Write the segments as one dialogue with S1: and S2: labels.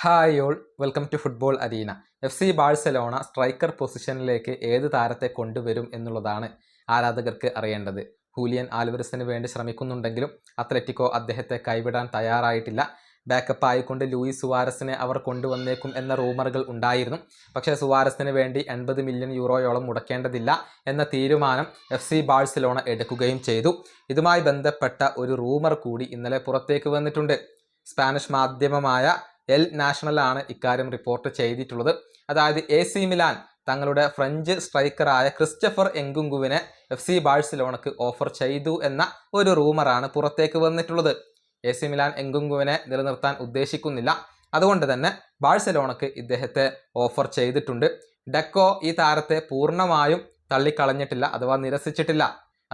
S1: Hi all, welcome to football arena. FC Barcelona striker പൊസിഷനിലേക്ക് ഏത് താരത്തെ കൊണ്ടുവരും എന്നുള്ളതാണ് ആരാധകർക്ക് അറിയേണ്ടത്. ഹൂലിയൻ ആൽവരസിന് വേണ്ടി ശ്രമിക്കുന്നുണ്ടെങ്കിലും അത്ലറ്റിക്കോ അദ്ദേഹത്തെ കൈവിടാൻ തയ്യാറായിട്ടില്ല. ബാക്കപ്പ് ആയിക്കൊണ്ട് ലൂയിസ് സുവാരസിനെ അവർ കൊണ്ടുവന്നേക്കും എന്ന റൂമറുകൾ ഉണ്ടായിരുന്നു. പക്ഷേ സുവാരസിന് വേണ്ടി 80 മില്യൺ യൂറോയോളം മുടക്കേണ്ടതില്ല എന്ന തീരുമാനം FC ബാഴ്സലോണ എടുക്കുകയും ചെയ്തു. ഇതുമായി ബന്ധപ്പെട്ട ഒരു റൂമർ കൂടി ഇന്നലെ പുറത്തേക്ക് വന്നിട്ടുണ്ട്. സ്പാനിഷ് മാധ്യമമായ എൽ നാഷണൽ ആണ് ഇക്കാര്യം റിപ്പോർട്ട് ചെയ്തിട്ടുള്ളത്. അതായത് AC മിലാൻ തങ്ങളുടെ ഫ്രഞ്ച് സ്ട്രൈക്കറായ ക്രിസ്റ്റഫർ എങ്കുങ്കുവിനെ FC ബാഴ്സലോണക്ക് ഓഫർ ചെയ്തു എന്ന ഒരു റൂമറാണ് പുറത്തേക്ക് വന്നിട്ടുള്ളത്. AC മിലാൻ എങ്കുങ്കുവിനെ നിലനിർത്താൻ ഉദ്ദേശിക്കുന്നില്ല. അതുകൊണ്ട് തന്നെ ബാഴ്സലോണക്ക് ഇദ്ദേഹത്തെ ഓഫർ ചെയ്തിട്ടുണ്ട്. ഡെക്കോ ഈ താരത്തെ പൂർണ്ണമായും തള്ളിക്കളഞ്ഞിട്ടില്ല അഥവാ നിരസിച്ചിട്ടില്ല.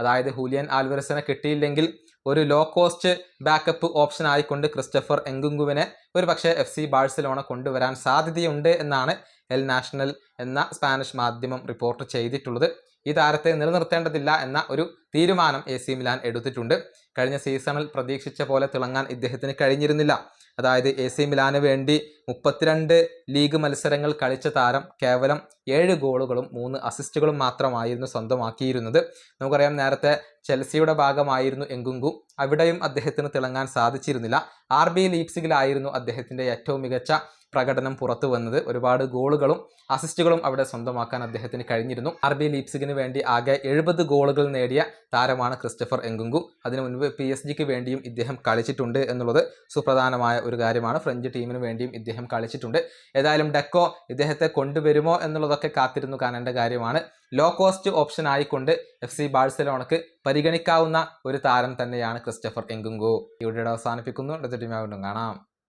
S1: അതായത് ഹൂലിയൻ ആൽവരസിനെ കിട്ടിയില്ലെങ്കിൽ ഒരു ലോ കോസ്റ്റ് ബാക്കപ്പ് ഓപ്ഷൻ ആയിക്കൊണ്ട് ക്രിസ്റ്റഫർ എങ്കുങ്കുവിനെ ഒരു പക്ഷേ FC ബാഴ്സലോണ കൊണ്ടുവരാൻ സാധ്യതയുണ്ട് എന്നാണ് എൽ നാഷണൽ എന്ന സ്പാനിഷ് മാധ്യമം റിപ്പോർട്ട് ചെയ്തിട്ടുള്ളത്. ഈ താരത്തെ നിലനിർത്തേണ്ടതില്ല എന്ന ഒരു തീരുമാനം AC മിലാൻ എടുത്തിട്ടുണ്ട്. കഴിഞ്ഞ സീസണിൽ പ്രതീക്ഷിച്ച പോലെ തിളങ്ങാൻ ഇദ്ദേഹത്തിന് കഴിഞ്ഞിരുന്നില്ല. അതായത് AC മിലാന് വേണ്ടി 32 ലീഗ് മത്സരങ്ങൾ കളിച്ച താരം കേവലം 7 ഗോളുകളും 3 അസിസ്റ്റുകളും മാത്രമായിരുന്നു സ്വന്തമാക്കിയിരുന്നത്. നമുക്കറിയാം, നേരത്തെ ചെൽസിയുടെ ഭാഗമായിരുന്നു എങ്കുങ്കു. അവിടെയും അദ്ദേഹത്തിന് തിളങ്ങാൻ സാധിച്ചിരുന്നില്ല. RB ലീപ്സിഗിലായിരുന്നു അദ്ദേഹത്തിൻ്റെ ഏറ്റവും മികച്ച പ്രകടനം പുറത്തു വന്നത്. ഒരുപാട് ഗോളുകളും അസിസ്റ്റുകളും അവിടെ സ്വന്തമാക്കാൻ അദ്ദേഹത്തിന് കഴിഞ്ഞിരുന്നു. RB ലീപ്സിഗിന് വേണ്ടി ആകെ 70 ഗോളുകൾ നേടിയ താരമാണ് ക്രിസ്റ്റഫർ എങ്കുങ്കു. അതിനു മുൻപ് PSG വേണ്ടിയും ഇദ്ദേഹം കളിച്ചിട്ടുണ്ട് എന്നുള്ളത് സുപ്രധാനമായ ഒരു കാര്യമാണ്. ഫ്രഞ്ച് ടീമിന് വേണ്ടിയും ഇദ്ദേഹം കളിച്ചിട്ടുണ്ട്. ഏതായാലും ഡെക്കോ ഇദ്ദേഹത്തെ കൊണ്ടുവരുമോ എന്നുള്ളതൊക്കെ കാത്തിരുന്നു കാണേണ്ട കാര്യമാണ്. ലോ കോസ്റ്റ് ഓപ്ഷൻ ആയിക്കൊണ്ട് FC ബാഴ്സലോണക്ക് പരിഗണിക്കാവുന്ന ഒരു താരം തന്നെയാണ് ക്രിസ്റ്റഫർ എങ്കുങ്കു. ഈ വീഡിയോ അവസാനിപ്പിക്കുന്നു. അടുത്ത ടീം കാണാം.